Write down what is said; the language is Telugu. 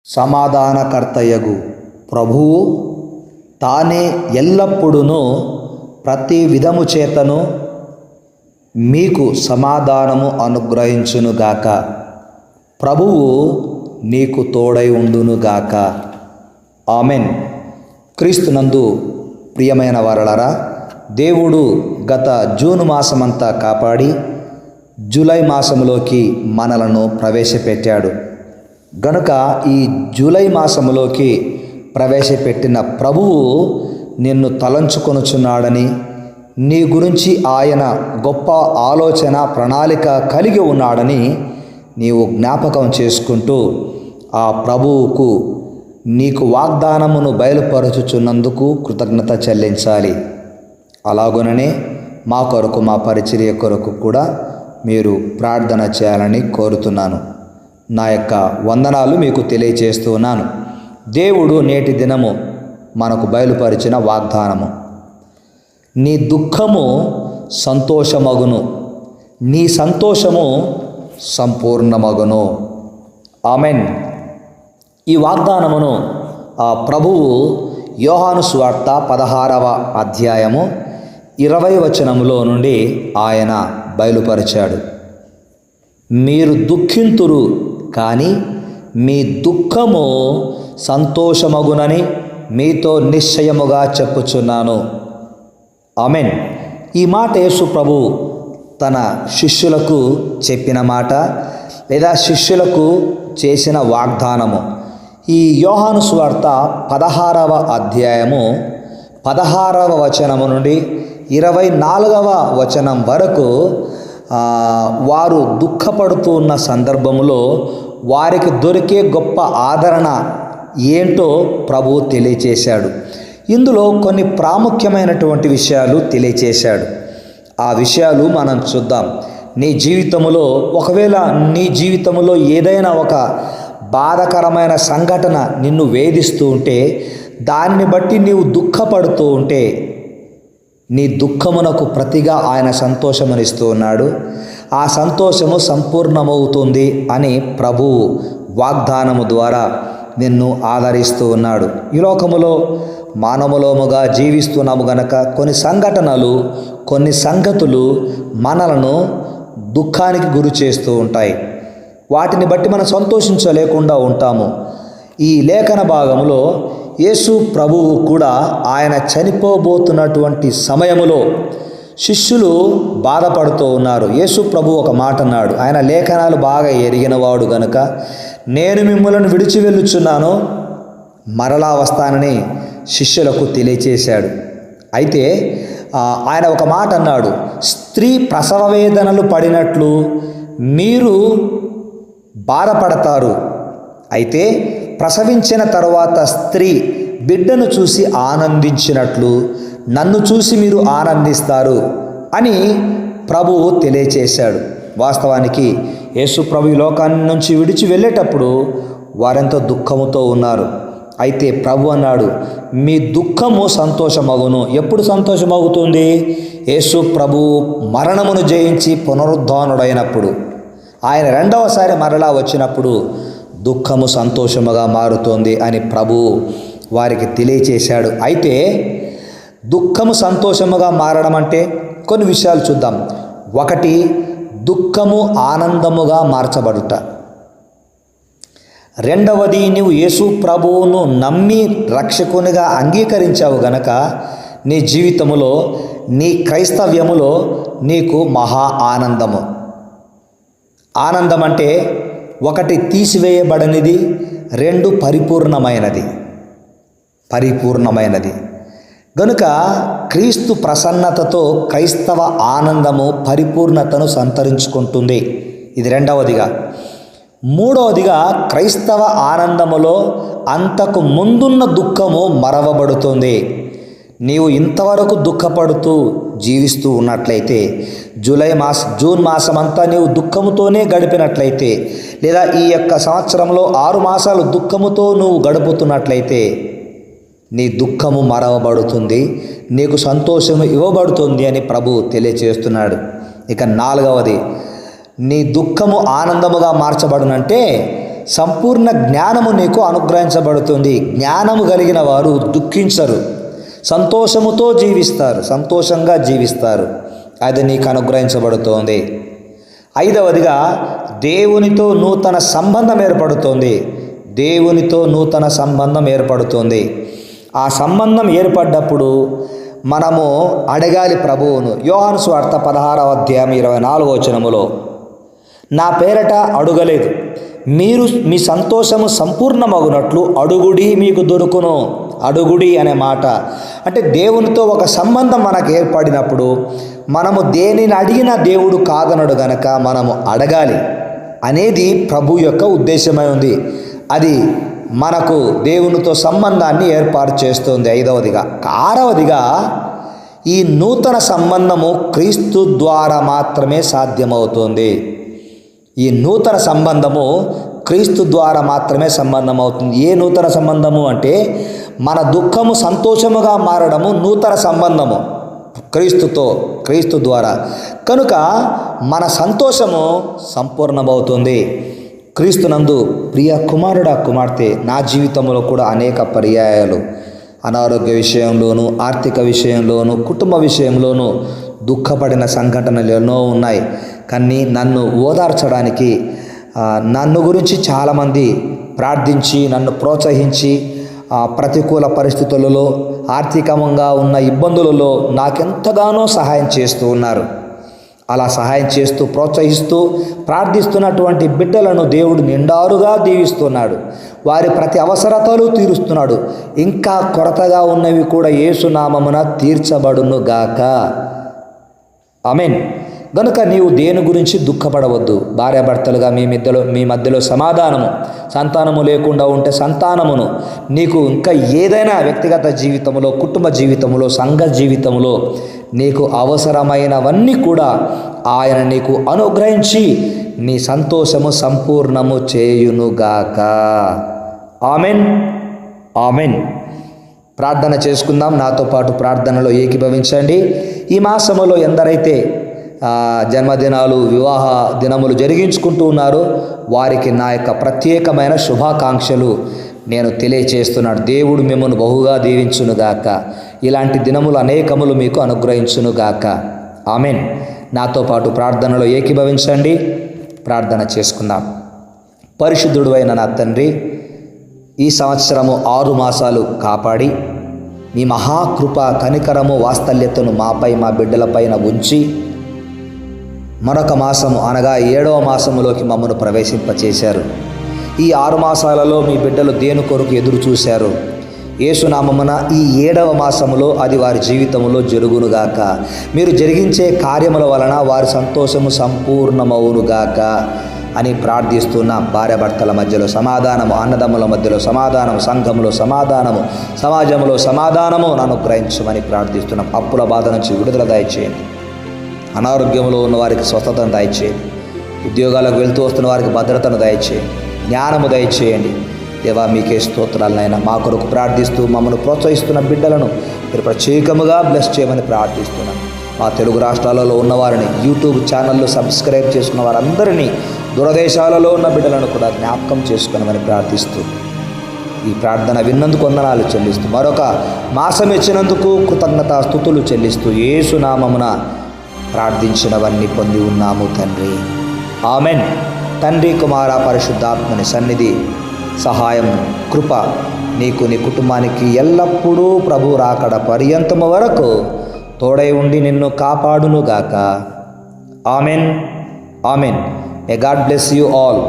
సమాధానకర్తయగు ప్రభువు తానే ఎల్లప్పుడూ ప్రతి విధము చేతను మీకు సమాధానము అనుగ్రహించునుగాక. ప్రభువు నీకు తోడై ఉండునుగాక. ఆమెన్. క్రీస్తునందు ప్రియమైన వారలారా, దేవుడు గత జూన్ మాసమంతా కాపాడి జూలై మాసంలోకి మనలను ప్రవేశపెట్టాడు. గనుక ఈ జూలై మాసంలోకి ప్రవేశపెట్టిన ప్రభువు నిన్ను తలంచుకొనుచున్నాడని, నీ గురించి ఆయన గొప్ప ఆలోచన ప్రణాళిక కలిగి ఉన్నాడని నీవు జ్ఞాపకం చేసుకుంటూ ఆ ప్రభువుకు నీకు వాగ్దానమును బయలుపరచుచున్నందుకు కృతజ్ఞత చెల్లించాలి. అలాగుననే మా కొరకు, మా పరిచర్య కొరకు కూడా మీరు ప్రార్థన చేయాలని కోరుతున్నాను. నా యొక్క వందనాలు మీకు తెలియచేస్తూ ఉన్నాను. దేవుడు నేటి దినము మనకు బయలుపరిచిన వాగ్దానము: నీ దుఃఖము సంతోషమగును, నీ సంతోషము సంపూర్ణమగును. ఆమెన్. ఈ వాగ్దానమును ప్రభువు యోహాను సువార్త 16వ అధ్యాయము 20వ వచనములో నుండి ఆయన బయలుపరిచాడు. మీరు దుఃఖింతురు, కానీ మీ దుఃఖము సంతోషమగునని మీతో నిశ్చయముగా చెప్పుచున్నాను. ఆమెన్. ఈ మాట యేసు ప్రభు తన శిష్యులకు చెప్పిన మాట, లేదా శిష్యులకు చేసిన వాగ్దానము. ఈ యోహాను సువార్త 16వ అధ్యాయము 16వ వచనము నుండి 24వ వచనం వరకు వారు దుఃఖపడుతూ ఉన్న సందర్భంలో వారికి దొరికే గొప్ప ఆదరణ ఏంటో ప్రభువు తెలియచేశాడు. ఇందులో కొన్ని ప్రాముఖ్యమైనటువంటి విషయాలు తెలియచేశాడు. ఆ విషయాలు మనం చూద్దాం. నీ జీవితంలో, ఒకవేళ నీ జీవితంలో ఏదైనా ఒక బాధాకరమైన సంఘటన నిన్ను వేధిస్తూ ఉంటే, దానిని బట్టి నీవు దుఃఖపడుతూ ఉంటే, నీ దుఃఖమునకు ప్రతిగా ఆయన సంతోషమునిస్తూ ఉన్నాడు. ఆ సంతోషము సంపూర్ణమవుతుంది అని ప్రభువు వాగ్దానము ద్వారా నిన్ను ఆదరిస్తూ ఉన్నాడు. ఈ లోకములో మానవులముగా జీవిస్తున్నాము గనక కొన్ని సంఘటనలు, కొన్ని సంగతులు మనలను దుఃఖానికి గురి చేస్తూ ఉంటాయి. వాటిని బట్టి మనం సంతోషించలేకుండా ఉంటాము. ఈ లేఖన భాగంలో యేసు ప్రభువు కూడా ఆయన చనిపోబోతున్నటువంటి సమయములో శిష్యులు బాధపడుతూ ఉన్నారు. యేసు ప్రభు ఒక మాట అన్నాడు. ఆయన లేఖనాలు బాగా ఎరిగినవాడు గనుక, నేను మిమ్మల్ని విడిచి వెళ్ళుచున్నాను, మరలా వస్తానని శిష్యులకు తెలియచేశాడు. అయితే ఆయన ఒక మాట అన్నాడు: స్త్రీ ప్రసవ వేదనలు పడినట్లు మీరు బాధపడతారు, అయితే ప్రసవించిన తరువాత స్త్రీ బిడ్డను చూసి ఆనందించినట్లు నన్ను చూసి మీరు ఆనందిస్తారు అని ప్రభువు తెలియచేశాడు. వాస్తవానికి యేసు ప్రభు ఈ లోకాన్ని నుంచి విడిచి వెళ్ళేటప్పుడు వారెంతో దుఃఖముతో ఉన్నారు. అయితే ప్రభు అన్నాడు, మీ దుఃఖము సంతోషమగును. ఎప్పుడు సంతోషమవుతుంది? యేసు ప్రభు మరణమును జయించి పునరుద్ధానుడైనప్పుడు, ఆయన రెండవసారి మరలా వచ్చినప్పుడు దుఃఖము సంతోషముగా మారుతోంది అని ప్రభువు వారికి తెలియచేశాడు. అయితే దుఃఖము సంతోషముగా మారడం అంటే కొన్ని విషయాలు చూద్దాం. ఒకటి, దుఃఖము ఆనందముగా మార్చబడుట. రెండవది, నీవు యేసు ప్రభువును నమ్మి రక్షకునిగా అంగీకరించావు గనక నీ జీవితములో, నీ క్రైస్తవ్యములో నీకు మహా ఆనందము. ఆనందం అంటే ఒకటి తీసివేయబడనిది, రెండు పరిపూర్ణమైనది. గనుక క్రీస్తు ప్రసన్నతతో క్రైస్తవ ఆనందము పరిపూర్ణతను సంతరించుకుంటుంది. ఇది రెండవదిగా. మూడవదిగా, క్రైస్తవ ఆనందములో అంతకు ముందున్న దుఃఖము మరవబడుతుంది. నీవు ఇంతవరకు దుఃఖపడుతూ జీవిస్తూ ఉన్నట్లయితే, జూన్ మాసమంతా నీవు దుఃఖముతోనే గడిపినట్లయితే, లేదా ఈ యొక్క సంవత్సరంలో 6 మాసాలు దుఃఖముతో నువ్వు గడుపుతున్నట్లయితే, నీ దుఃఖము మరవబడుతుంది, నీకు సంతోషము ఇవ్వబడుతుంది అని ప్రభువు సంపూర్ణ జ్ఞానము నీకు అనుగ్రహించబడుతుంది. జ్ఞానము కలిగిన వారు దుఃఖించరు, సంతోషముతో జీవిస్తారు, సంతోషంగా జీవిస్తారు. అది నీకు అనుగ్రహించబడుతోంది. 5వదిగా దేవునితో నూతన సంబంధం ఏర్పడుతోంది. దేవునితో నూతన సంబంధం ఏర్పడుతోంది. ఆ సంబంధం ఏర్పడ్డప్పుడు మనము అడగాలి ప్రభువును. యోహాను సువార్త 16వ అధ్యాయం 24వ వచనములో, నా పేరట అడుగలేదు, మీరు మీ సంతోషము సంపూర్ణమగునట్లు అడుగుడి మీకు దొరుకును. అడుగుడి అనే మాట అంటే దేవునితో ఒక సంబంధం మనకు ఏర్పడినప్పుడు మనము దేనిని అడిగినా దేవుడు కాదనడు గనక మనము అడగాలి అనేది ప్రభు యొక్క ఉద్దేశమై ఉంది. అది మనకు దేవునితో సంబంధాన్ని ఏర్పాటు చేస్తుంది. 5వదిగా. 6వదిగా ఈ నూతన సంబంధము క్రీస్తు ద్వారా మాత్రమే సాధ్యమవుతుంది. ఈ నూతన సంబంధము క్రీస్తు ద్వారా మాత్రమే సంబంధం అవుతుంది. ఏ నూతన సంబంధము అంటే మన దుఃఖము సంతోషముగా మారడము నూతన సంబంధము క్రీస్తు ద్వారా. కనుక మన సంతోషము సంపూర్ణమవుతుంది. క్రీస్తునందు ప్రియ కుమారుడా కుమార్తె, నా జీవితంలో కూడా అనేక పర్యాయాలు అనారోగ్య విషయంలోనూ, ఆర్థిక విషయంలోనూ, కుటుంబ విషయంలోనూ దుఃఖపడిన సంఘటనలు ఎన్నో ఉన్నాయి. కానీ నన్ను ఓదార్చడానికి, నన్ను గురించి చాలామంది ప్రార్థించి నన్ను ప్రోత్సహించి ప్రతికూల పరిస్థితులలో, ఆర్థికంగా ఉన్న ఇబ్బందులలో నాకెంతగానో సహాయం చేస్తూ ఉన్నారు. అలా సహాయం చేస్తూ, ప్రోత్సహిస్తూ, ప్రార్థిస్తున్నటువంటి బిడ్డలను దేవుడు నిండారుగా దీవిస్తున్నాడు. వారి ప్రతి అవసరతలు తీరుస్తున్నాడు. ఇంకా కొరతగా ఉన్నవి కూడా యేసు నామమున తీర్చబడును గాక. ఆమేన్. గనుక నీవు దేని గురించి దుఃఖపడవద్దు. భార్యాభర్తలుగా మీ మధ్యలో సమాధానము, సంతానము లేకుండా ఉంటే సంతానమును, నీకు ఇంకా ఏదైనా వ్యక్తిగత జీవితంలో, కుటుంబ జీవితంలో, సంఘ జీవితంలో నీకు అవసరమైనవన్నీ కూడా ఆయన నీకు అనుగ్రహించి నీ సంతోషము సంపూర్ణము చేయునుగాక. ఆమెన్. ఆమెన్. ప్రార్థన చేసుకుందాం. నాతో పాటు ప్రార్థనలో ఏకీభవించండి. ఈ మాసములో ఎందరైతే జన్మదినాలు, వివాహ దినములు జరిగించుకుంటూ ఉన్నారో వారికి నా యొక్క ప్రత్యేకమైన శుభాకాంక్షలు నేను తెలియచేస్తున్నాడు. దేవుడు మిమ్మల్ని బహుగా దీవించునుగాక. ఇలాంటి దినములు అనేకములు మీకు అనుగ్రహించునుగాక. ఆమెన్. నాతో పాటు ప్రార్థనలో ఏకీభవించండి. ప్రార్థన చేసుకుందాం. పరిశుద్ధుడు అయిన నా తండ్రి, ఈ సంవత్సరము 6 మాసాలు కాపాడి మీ మహాకృప, కనికరము, వాత్సల్యతను మాపై, మా బిడ్డలపైన ఉంచి మరొక మాసము అనగా 7వ మాసములోకి మమ్మను ప్రవేశింపచేశారు. ఈ 6 మాసాలలో మీ బిడ్డలు దేని కొరకు ఎదురు చూశారు. యేసునామమున ఈ 7వ మాసములో అది వారి జీవితంలో జరుగునుగాక. మీరు జరిగించే కార్యముల వలన వారి సంతోషము సంపూర్ణమవునుగాక అని ప్రార్థిస్తున్నాం. భార్యాభర్తల మధ్యలో సమాధానము, అన్నదమ్ముల మధ్యలో సమాధానము, సంఘములో సమాధానము, సమాజంలో సమాధానము అనుగ్రహించమని ప్రార్థిస్తున్నాం. అప్పుల బాధ నుంచి విడుదల దయచేయండి. అనారోగ్యంలో ఉన్న వారికి స్వస్థతను దయచేయండి. ఉద్యోగాలకు వెళ్తూ వస్తున్న వారికి భద్రతను దయచేయండి. జ్ఞానము దయచేయండి. దేవా, మీకే స్తోత్రాలనైనా. మా కొరకు ప్రార్థిస్తూ మమ్మల్ని ప్రోత్సహిస్తున్న బిడ్డలను మీరు ప్రత్యేకముగా బ్లెస్ చేయమని ప్రార్థిస్తున్నాం. మా తెలుగు రాష్ట్రాలలో ఉన్నవారిని, యూట్యూబ్ ఛానల్లో సబ్స్క్రైబ్ చేసుకున్న వారందరినీ, దూరదేశాలలో ఉన్న బిడ్డలను కూడా జ్ఞాపకం చేసుకున్నామని ప్రార్థిస్తూ ఈ ప్రార్థన విన్నందుకు వందనాలు చెల్లిస్తూ, మరొక మాసం ఇచ్చినందుకు కృతజ్ఞతా స్తుతులు చెల్లిస్తూ యేసు నామమున ప్రార్థించినవన్నీ పొంది ఉన్నాము తండ్రి. ఆమెన్. తండ్రి, కుమార, పరిశుద్ధాత్మని సన్నిధి, సహాయం, కృప నీకు, నీ కుటుంబానికి ఎల్లప్పుడూ ప్రభు రాకడ పర్యంతము వరకు తోడై ఉండి నిన్ను కాపాడునుగాక. Amen. Amen. May God bless you all.